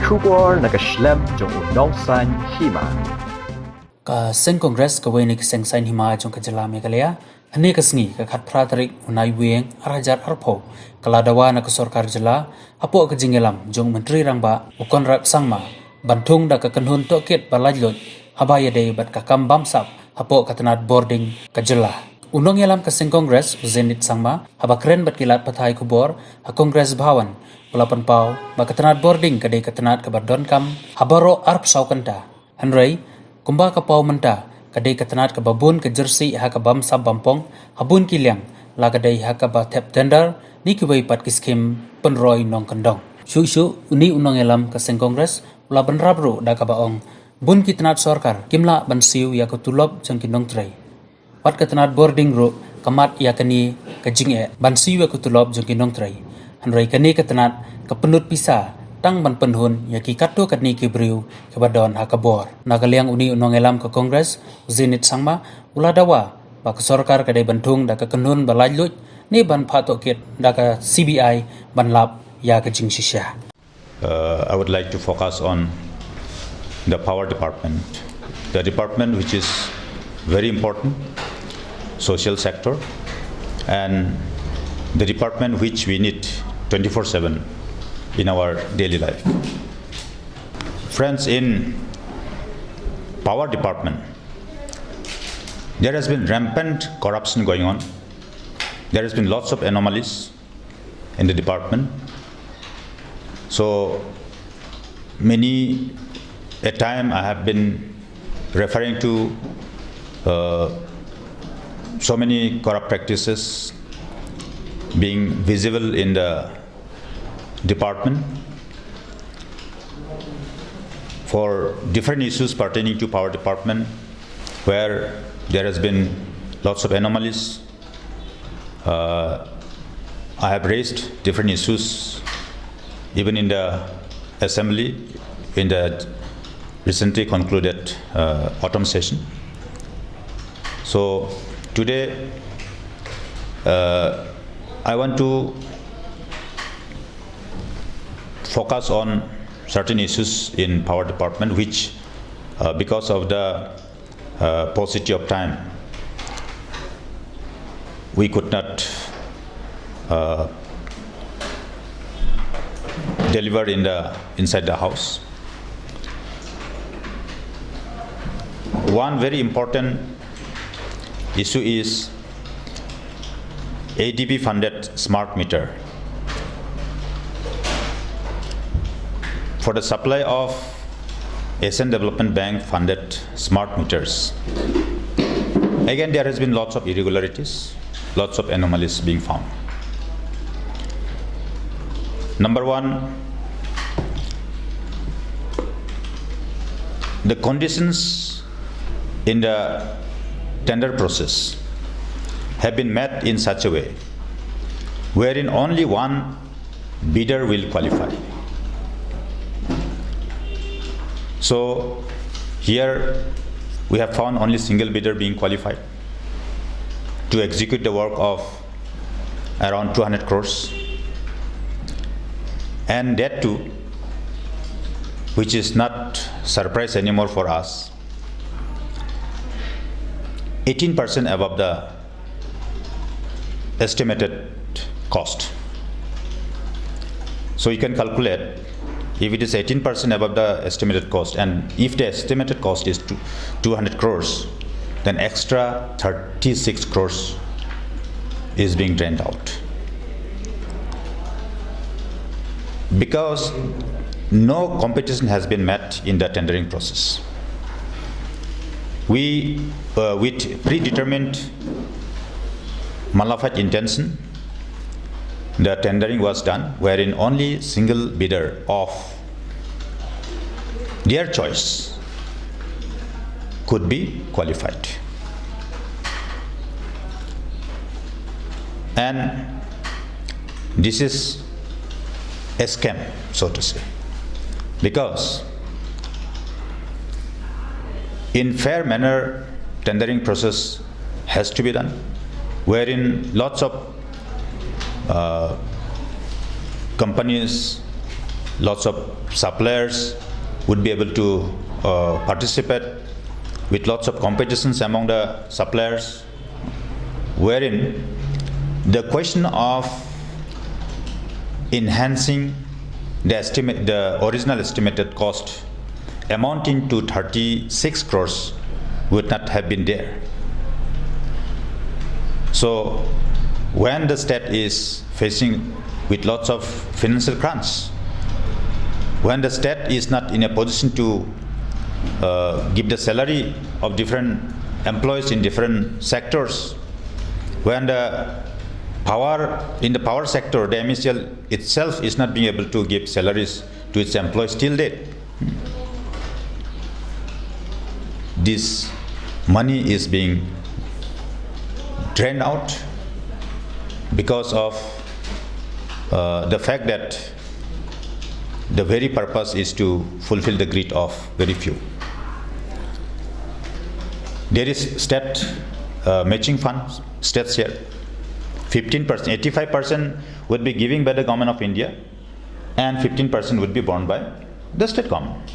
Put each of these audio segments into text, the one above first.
Kubor nakaslem jong unongsan Hima. Ka Sen Congress ka wainik seng sign Hima jong ka jala Meecl hane ka sngi ka khat pratarik unai weng arajar arpho kala Dawa na ka sorkar jala hapo ka jingelam jong menteri rangba ukon rat sangma bantung da ka kanhun Jingtohkit ba Laitluid habaya dei bat ka kam Bamsap hapo ka tanat boarding ka jala unong yalam ka Sen Congress zenit sangma haba kren bat kilat pathai kubor ha Congress Bhawan ulapan pau ba ka tanat boarding ka dei ka tanat ka bardon kam habaro arp saukanta hanrei kumba ka pau menta kadai katanat ka babun ka jersey ha ka Bamsap bampong habun kiliang la kadai ha ka ba tap tender ni ki wei pat ki skim penroi nong kandong shu uni unong elam ka Sen Congress ula ban rabru da ka baong bun ki tanat sorkar kimla ban siu ya ko tulop jang ki nong trei pat ka tanat boarding ro kamat ya kani ka jinge ban siu ya ko tulop jang ki nong trei hanrei kani ka tanat ka penut pisa tang ban penhun ya ki katto katni ki briu ke badon hakabor nagaliang uni unong elam ka Congress zenit sangma ula Dawa ba ka sorkar kadai bantung da ka kanun ba Laitluid ni ban Jingtohkit da ka CBI ban lap ya ka jingshisha. I would like to focus on the power department, the department which is very important social sector and the department which we need 24/7 in our daily life. Friends, in power department, there has been rampant corruption going on. There has been lots of anomalies in the department. So many a time I have been referring to so many corrupt practices being visible in the department for different issues pertaining to power department where there has been lots of anomalies. I have raised different issues even in the assembly in the recently concluded autumn session. So today I want to focus on certain issues in power department which because of the paucity of time we could not deliver inside the house. One very important issue is ADB funded smart meter. For the supply of Asian Development Bank funded smart meters, again there has been lots of irregularities, lots of anomalies being found. Number one, the conditions in the tender process have been met in such a way wherein only one bidder will qualify. So here we have found only single bidder being qualified to execute the work of around 200 crores, and that too, which is not surprise anymore for us, 18% above the estimated cost. So you can calculate if it is 18% above the estimated cost, and if the estimated cost is 200 crores, then extra 36 crores is being drained out. Because no competition has been met in the tendering process. We, with predetermined malafide intention, the tendering was done wherein only single bidder of their choice could be qualified. And this is a scam, so to say, because in fair manner tendering process has to be done, wherein lots of companies lots of suppliers would be able to participate with lots of competitions among the suppliers, wherein the question of enhancing the original estimated cost amounting to 36 crores would not have been there. So when the state is facing with lots of financial crunch, when the state is not in a position to give the salary of different employees in different sectors, when the in the power sector, the Meecl itself is not being able to give salaries to its employees till date, this money is being drained out because of the fact that the very purpose is to fulfill the greed of very few. There is state matching funds, states here. 15%, 85% would be given by the government of India, and 15% would be borne by the state government.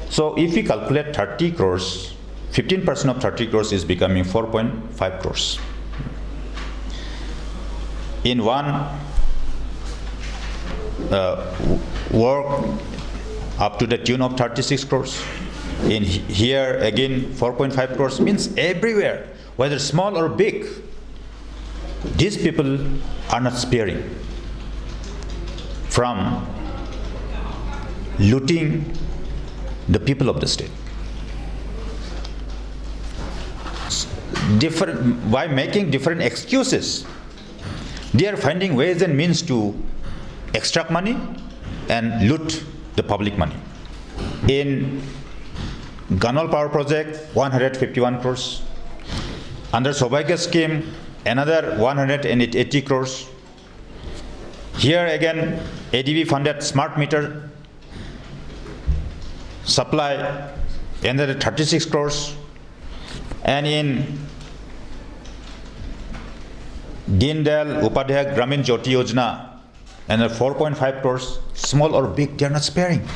So if we calculate 30 crores, 15% of 30 crores is becoming 4.5 crores. In one work up to the tune of 36 crores. In here again 4.5 crores, means everywhere, whether small or big, these people are not sparing from looting the people of the state. By making different excuses, they are finding ways and means to extract money and loot the public money. In Ganol Power Project, 151 crores. Under Saubhagya scheme, another 180 crores. Here again, ADB funded smart meter supply, another 36 crores. And in Deen Dayal Upadhyay Gramin Jyoti Yojana, another 4.5 crores. Small or big, they are not sparing.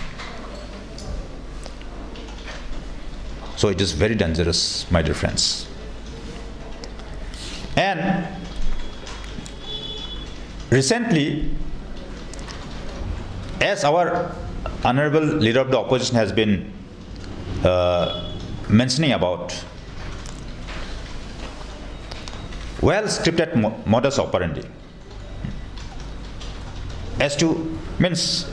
So it is very dangerous, my dear friends. And recently, as our honorable leader of the opposition has been mentioning about, well scripted modus operandi, as to means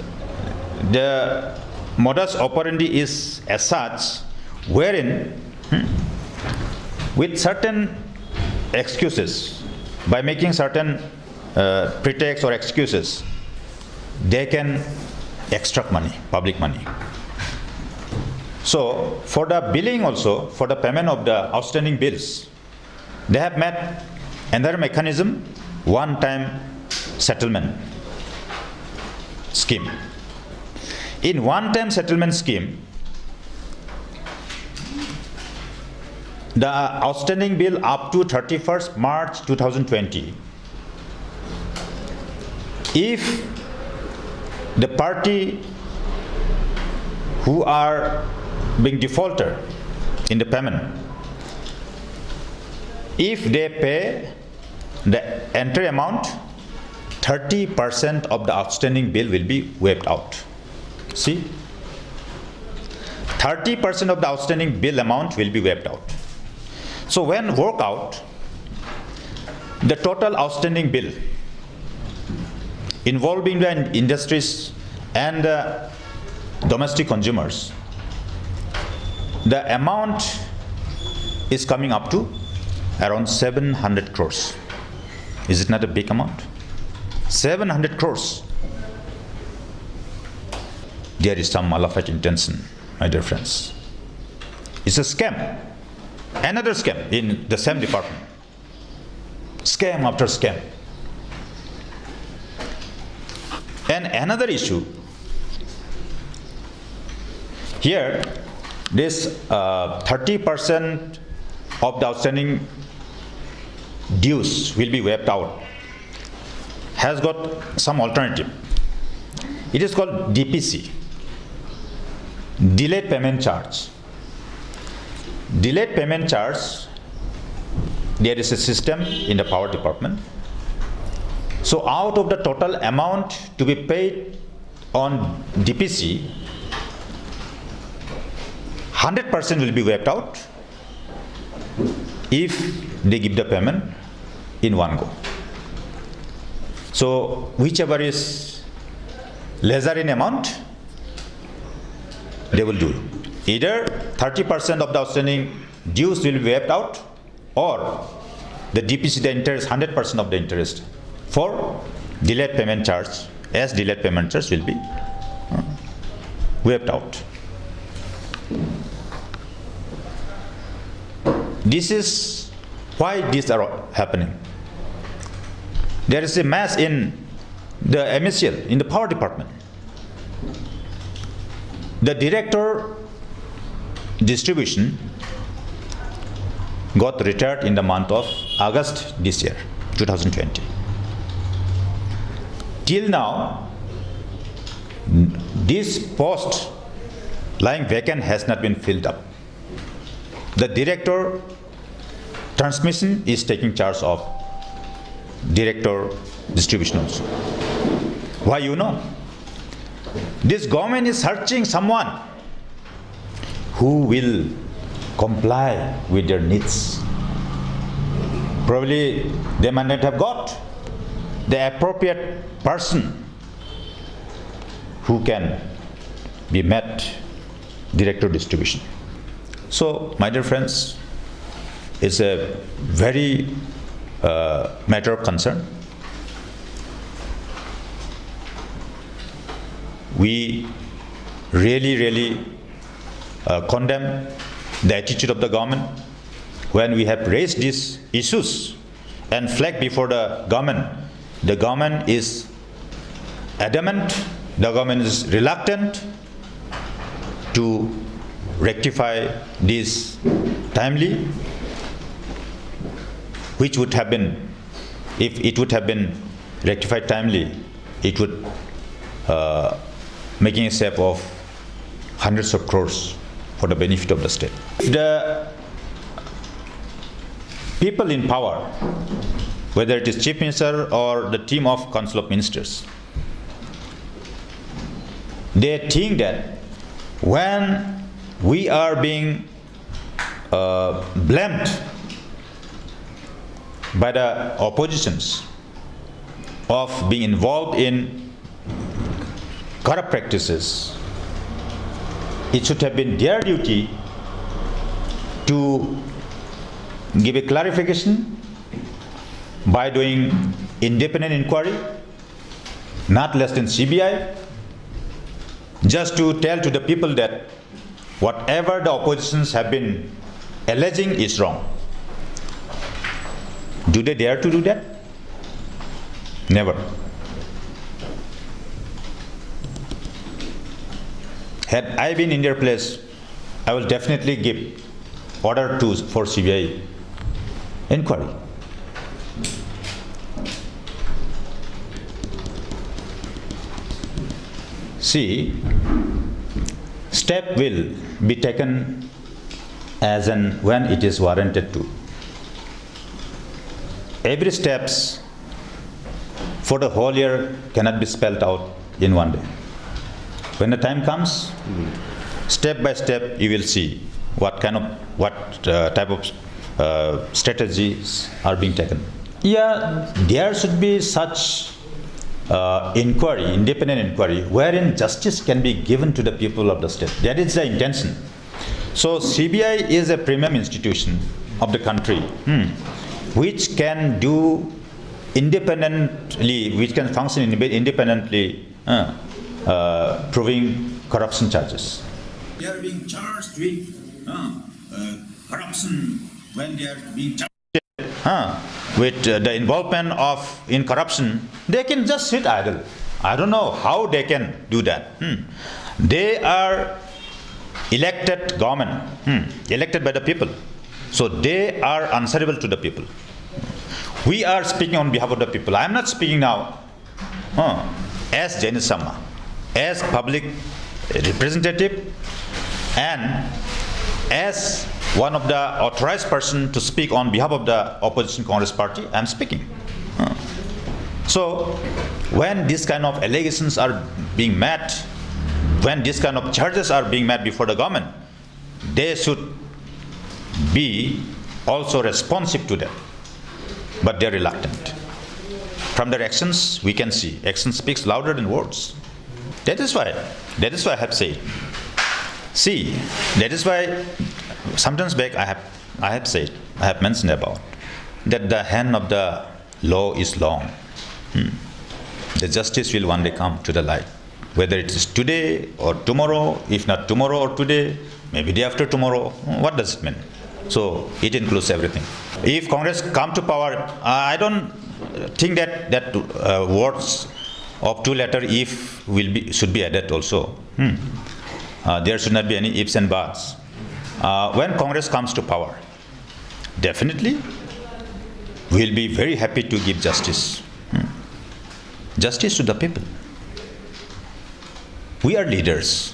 the modus operandi is as such, wherein with certain excuses, by making certain pretexts or excuses, they can extract money, public money. So for the billing also, for the payment of the outstanding bills, they have made another mechanism, one-time settlement scheme. In one-time settlement scheme, the outstanding bill up to 31st March 2020, if the party who are being defaulter in the payment, if they pay the entire amount, 30% of the outstanding bill will be waived out. See, 30% of the outstanding bill amount will be waived out. So when work out the total outstanding bill involving the industries and the domestic consumers, the amount is coming up to around 700 crores. Is it not a big amount? 700 crores. There is some malafide intention, my dear friends. It's a scam. Another scam in the same department. Scam after scam. And another issue, here this 30% of the outstanding dues will be waived out, has got some alternative. It is called DPC, delayed payment charge. Delayed payment charge, there is a system in the power department. So out of the total amount to be paid on DPC, 100% will be wiped out if they give the payment in one go. So whichever is lesser in amount, they will do. Either 30% of the outstanding dues will be wiped out, or the DPC, the interest, 100% of the interest for delayed payment charge, as delayed payment charge will be wiped out. This is why these are happening. There is a mess in the Meecl, in the power department. The director distribution got retired in the month of August this year, 2020. Till now, this post lying vacant has not been filled up. The director transmission is taking charge of director distribution also. Why, you know? This government is searching someone who will comply with their needs. Probably they might not have got the appropriate person who can be met director distribution. So, my dear friends, it's a very matter of concern. We really condemn the attitude of the government when we have raised these issues and flagged before the government is adamant, the government is reluctant to rectify this timely, which would have been, if it would have been rectified timely, it would making a save of hundreds of crores for the benefit of the state. The people in power, whether it is Chief Minister or the team of Council of Ministers, they think that when we are being blamed by the oppositions of being involved in corrupt practices, it should have been their duty to give a clarification by doing independent inquiry, not less than CBI, just to tell to the people that whatever the oppositions have been alleging is wrong. Do they dare to do that? Never. Had I been in their place, I will definitely give order for CBI inquiry. See, step will be taken as and when it is warranted to. Every steps for the whole year cannot be spelled out in one day. When the time comes, step by step, you will see what type of strategies are being taken. Yeah, there should be such inquiry, independent inquiry, wherein justice can be given to the people of the state. That is the intention. So CBI is a premium institution of the country, which can do independently, which can function independently, proving corruption charges. They are being charged with corruption when they are being charged with the involvement in corruption. They can just sit idle. I don't know how they can do that. They are elected government, elected by the people. So they are answerable to the people. We are speaking on behalf of the people. I am not speaking now as Janice Sama. as public representative and as one of the authorized person to speak on behalf of the opposition Congress party, I am speaking. So when these kind of allegations are being met, when these kind of charges are being met before the government, they should be also responsive to them. But they're reluctant. From their actions, we can see action speaks louder than words. That is why I have said. See, that is why sometimes back I have mentioned about that the hand of the law is long. The justice will one day come to the light. Whether it is today or tomorrow, if not tomorrow or today, maybe day after tomorrow, what does it mean? So it includes everything. If Congress come to power, I don't think that words of two letter if should be added also. There should not be any ifs and buts. When Congress comes to power, definitely we'll be very happy to give justice. Justice to the people. We are leaders,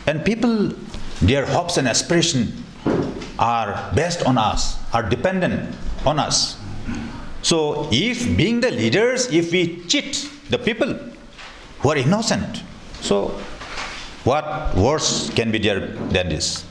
and people, their hopes and aspirations are based on us, are dependent on us. So if being the leaders, if we cheat the people who are innocent, so what worse can be there than this?